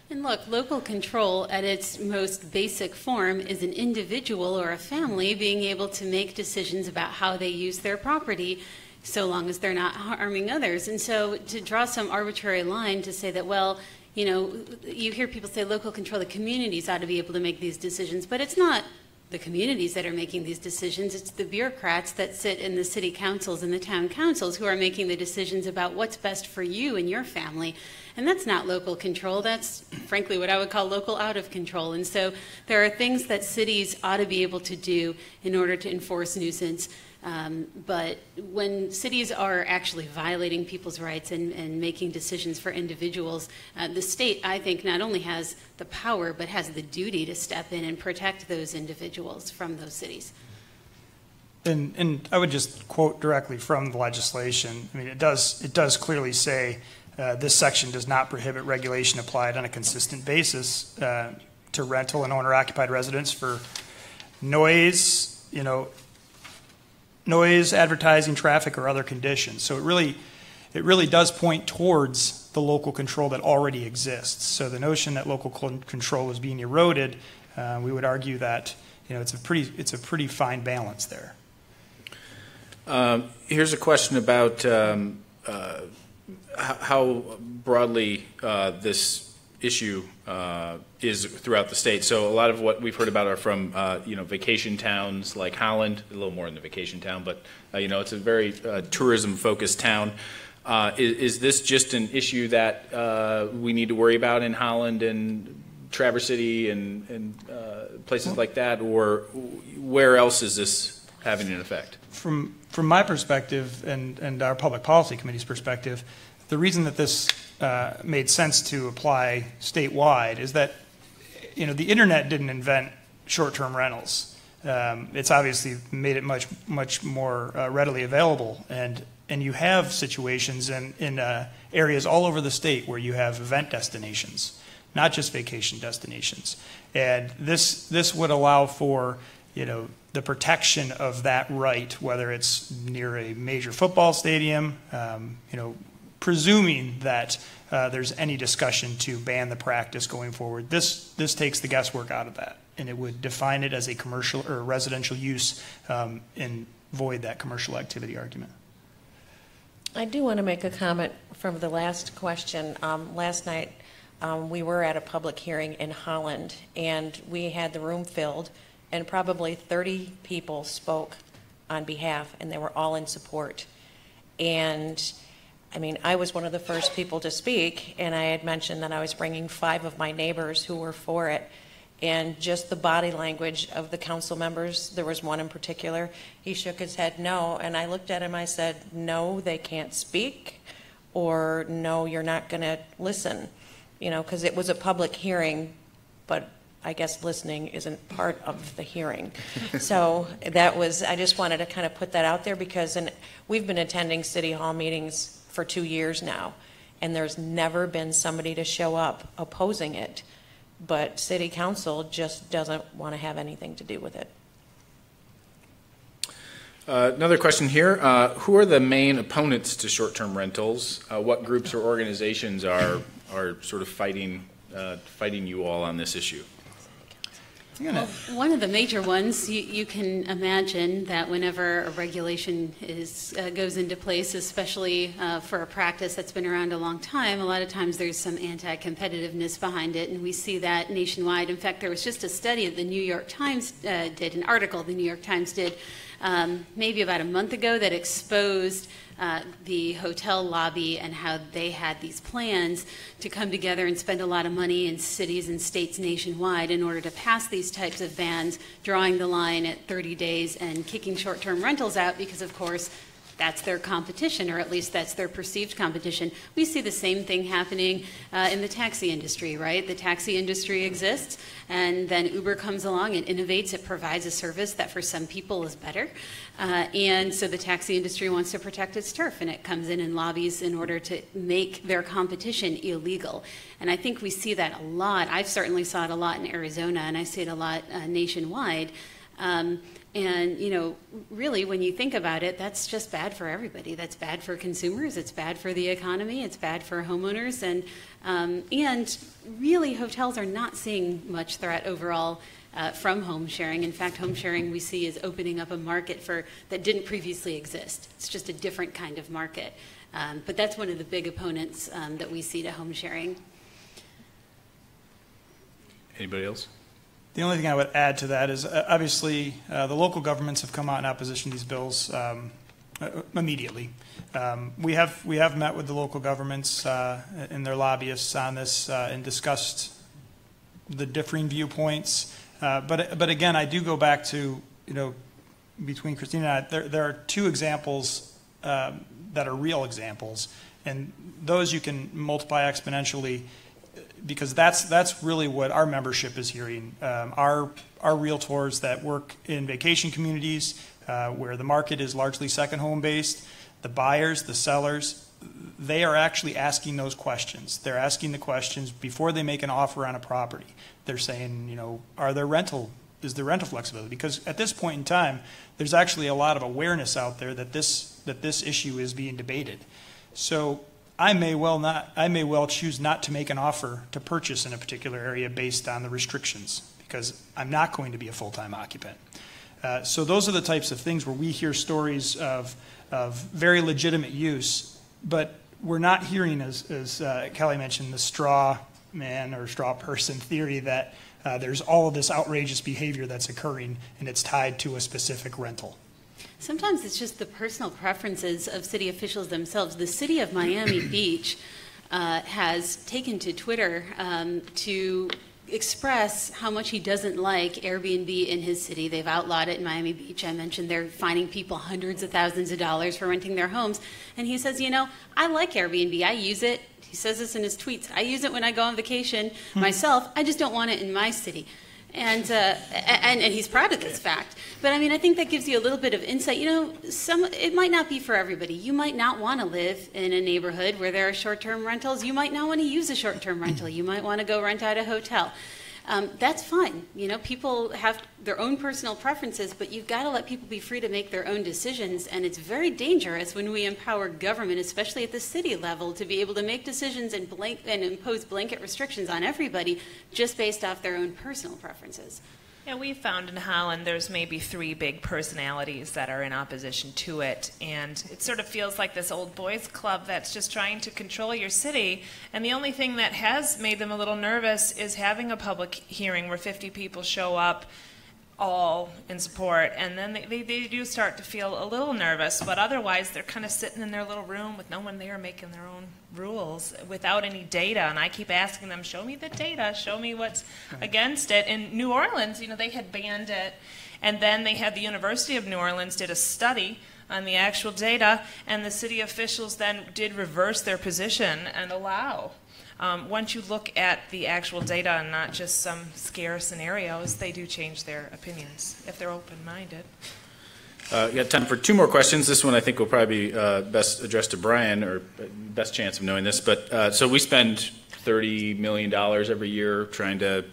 B: And look, local control at its most basic form is an individual or a family being able to make decisions about how they use their property, so long as they're not harming others. And so to draw some arbitrary line to say that, well, you know, you hear people say local control, the communities ought to be able to make these decisions, but it's not the communities that are making these decisions, it's the bureaucrats that sit in the city councils and the town councils who are making the decisions about what's best for you and your family. And that's not local control, that's frankly what I would call local out of control. And so there are things that cities ought to be able to do in order to enforce nuisance. But when cities are actually violating people's rights and making decisions for individuals, the state, I think, not only has the power, but has the duty to step in and protect those individuals from those cities.
E: And I would just quote directly from the legislation. I mean, it does clearly say this section does not prohibit regulation applied on a consistent basis to rental and owner-occupied residence for noise, you know, noise, advertising, traffic, or other conditions. So it really does point towards the local control that already exists. So the notion that local control is being eroded, we would argue that, you know, it's a pretty fine balance there.
A: Here's a question about how broadly this issue is throughout the state. So a lot of what we've heard about are from vacation towns like Holland, a little more in the vacation town, but it's a very tourism-focused town. Is this just an issue that we need to worry about in Holland and Traverse City and places like that, or where else is this having an effect?
E: From my perspective and our Public Policy Committee's perspective, the reason that this made sense to apply statewide is that the internet didn't invent short-term rentals. It's obviously made it much more readily available, and you have situations in areas all over the state where you have event destinations, not just vacation destinations, and this would allow for the protection of that right, whether it's near a major football stadium, presuming that there's any discussion to ban the practice going forward. This takes the guesswork out of that, and it would define it as a commercial or residential use and void that commercial activity argument.
D: I do want to make a comment from the last question. Last night we were at a public hearing in Holland, and we had the room filled, and probably 30 people spoke on behalf, and they were all in support. And I mean, I was one of the first people to speak, and I had mentioned that I was bringing 5 of my neighbors who were for it. And just the body language of the council members, there was one in particular, he shook his head no, and I looked at him, I said, no, they can't speak, or no, you're not going to listen, because it was a public hearing, but I guess listening isn't part of the hearing. So I just wanted to kind of put that out there, because we've been attending City Hall meetings for 2 years now, and there's never been somebody to show up opposing it, but City Council just doesn't want to have anything to do with it.
A: Another question here. Who are the main opponents to short-term rentals? What groups or organizations are sort of fighting you all on this issue?
B: Well, one of the major ones, you can imagine that whenever a regulation goes into place, especially for a practice that's been around a long time, a lot of times there's some anti-competitiveness behind it, and we see that nationwide. In fact, there was just a study that the New York Times did, an article the New York Times did maybe about a month ago that exposed the hotel lobby and how they had these plans to come together and spend a lot of money in cities and states nationwide in order to pass these types of bans, drawing the line at 30 days and kicking short-term rentals out because, of course, that's their competition, or at least that's their perceived competition. We see the same thing happening in the taxi industry, right? The taxi industry exists, and then Uber comes along and innovates. It provides a service that for some people is better. And so the taxi industry wants to protect its turf, and it comes in and lobbies in order to make their competition illegal. And I think we see that a lot. I've certainly saw it a lot in Arizona, and I see it a lot nationwide. And, really, when you think about it, that's just bad for everybody. That's bad for consumers. It's bad for the economy. It's bad for homeowners. And really, hotels are not seeing much threat overall from home sharing. In fact, home sharing we see is opening up a market that didn't previously exist. It's just a different kind of market. But that's one of the big opponents that we see to home sharing.
A: Anybody else?
E: The only thing I would add to that is obviously the local governments have come out in opposition to these bills immediately. We have met with the local governments and their lobbyists on this and discussed the differing viewpoints. But again, I do go back to between Christina and I, there are 2 examples that are real examples, and those you can multiply exponentially. Because that's really what our membership is hearing. Our realtors that work in vacation communities where the market is largely second home based, the buyers, the sellers, they are actually asking those questions. They're asking the questions before they make an offer on a property. They're saying, is there rental flexibility? Because at this point in time, there's actually a lot of awareness out there that this issue is being debated. So I may well choose not to make an offer to purchase in a particular area based on the restrictions, because I'm not going to be a full-time occupant. So those are the types of things where we hear stories of very legitimate use, but we're not hearing, as Kelly mentioned, the straw man or straw person theory that there's all of this outrageous behavior that's occurring and it's tied to a specific rental.
B: Sometimes it's just the personal preferences of city officials themselves. The city of Miami Beach has taken to Twitter to express how much he doesn't like Airbnb in his city. They've outlawed it in Miami Beach. I mentioned they're fining people hundreds of thousands of dollars for renting their homes. And he says, I like Airbnb. I use it. He says this in his tweets. I use it when I go on vacation myself. I just don't want it in my city. And he's proud of this fact. But I think that gives you a little bit of insight. It might not be for everybody. You might not want to live in a neighborhood where there are short-term rentals. You might not want to use a short-term rental. You might want to go rent out a hotel. That's fine. People have their own personal preferences, but you've got to let people be free to make their own decisions. And it's very dangerous when we empower government, especially at the city level, to be able to make decisions and impose blanket restrictions on everybody just based off their own personal preferences.
C: Yeah, we found in Holland there's maybe 3 big personalities that are in opposition to it, and it sort of feels like this old boys club that's just trying to control your city, and the only thing that has made them a little nervous is having a public hearing where 50 people show up all in support, and then they do start to feel a little nervous, but otherwise they're kind of sitting in their little room with no one there making their own rules without any data. And I keep asking them, show me the data, show me what's against it. In New Orleans, they had banned it, and then they had the University of New Orleans did a study on the actual data, and the city officials then did reverse their position and allow. Once you look at the actual data and not just some scare scenarios, they do change their opinions if they're open-minded.
A: We got time for 2 more questions. This one I think will probably be best addressed to Brian, or best chance of knowing this. But so we spend $30 million every year trying to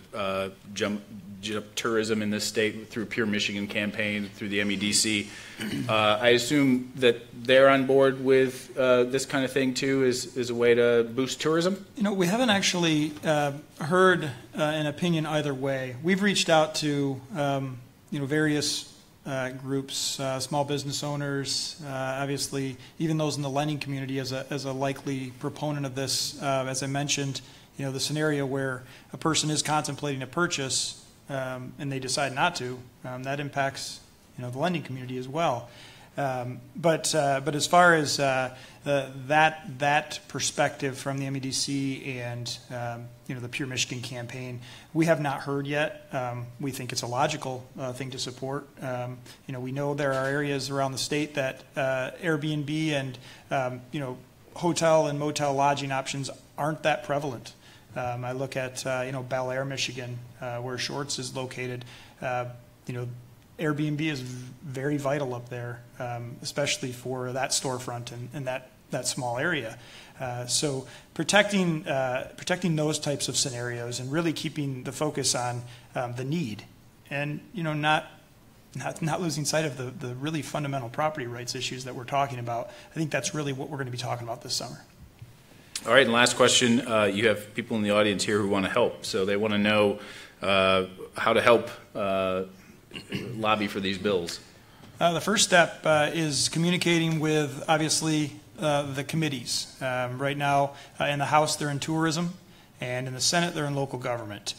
A: jump tourism in this state through Pure Michigan campaign, through the MEDC. I assume that they're on board with this kind of thing too, as a way to boost tourism?
E: We haven't actually heard an opinion either way. We've reached out to various groups, small business owners, obviously even those in the lending community as a likely proponent of this. As I mentioned, the scenario where a person is contemplating a purchase and they decide not to, that impacts the lending community as well. But as far as that perspective from the MEDC and the Pure Michigan campaign, we have not heard yet. We think it's a logical thing to support. We know there are areas around the state that Airbnb and hotel and motel lodging options aren't that prevalent. I look at Bel Air, Michigan, where Shorts is located. Airbnb is very vital up there, especially for that storefront and that small area. So protecting those types of scenarios and really keeping the focus on the need, and not losing sight of the really fundamental property rights issues that we're talking about. I think that's really what we're going to be talking about this summer.
A: All right, and last question. You have people in the audience here who want to help, so they want to know how to help lobby for these bills.
E: The first step is communicating with, obviously, the committees. Right now, in the House, they're in tourism, and in the Senate, they're in local government.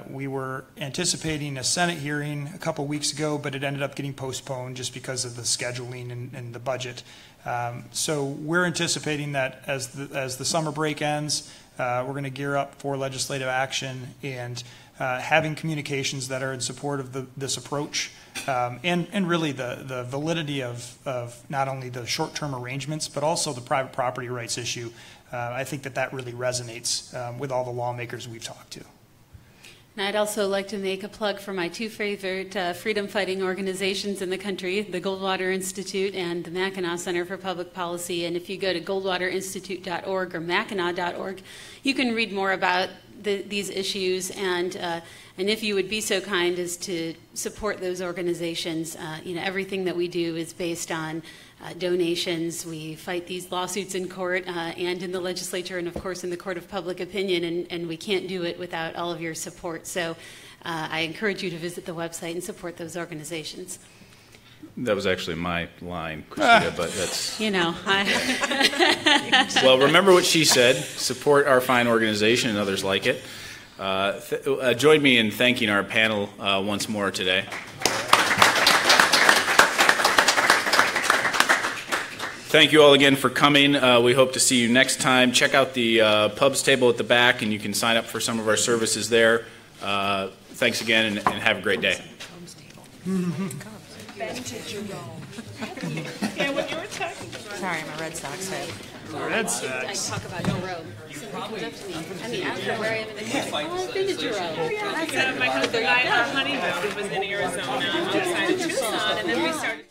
E: We were anticipating a Senate hearing a couple weeks ago, but it ended up getting postponed just because of the scheduling and the budget. So we're anticipating that as the summer break ends, we're going to gear up for legislative action and having communications that are in support of this approach, and really the validity of not only the short-term arrangements but also the private property rights issue. I think that really resonates with all the lawmakers we've talked to.
B: And I'd also like to make a plug for my 2 favorite freedom-fighting organizations in the country, the Goldwater Institute and the Mackinac Center for Public Policy. And if you go to goldwaterinstitute.org or mackinac.org, you can read more about these issues, and if you would be so kind as to support those organizations. Everything that we do is based on donations. We fight these lawsuits in court and in the legislature, and of course in the court of public opinion, and we can't do it without all of your support. So I encourage you to visit the website and support those organizations.
A: That was actually my line, Christina, but that's... Well, remember what she said. Support our fine organization and others like it. Join me in thanking our panel once more today. Thank you all again for coming. We hope to see you next time. Check out the pubs table at the back, and you can sign up for some of our services there. Thanks again, and have a great day.
C: Yeah, when you were talking.
D: Sorry, I'm a Red Sox fan.
E: Red Sox.
B: I talk about Jerome. Somebody comes up to me. I mean, I don't know where I am in the country. Oh, I've been to Jerome.
C: Oh, yeah, my husband and I, our honeymoon was in Arizona, outside of Tucson, and then we started.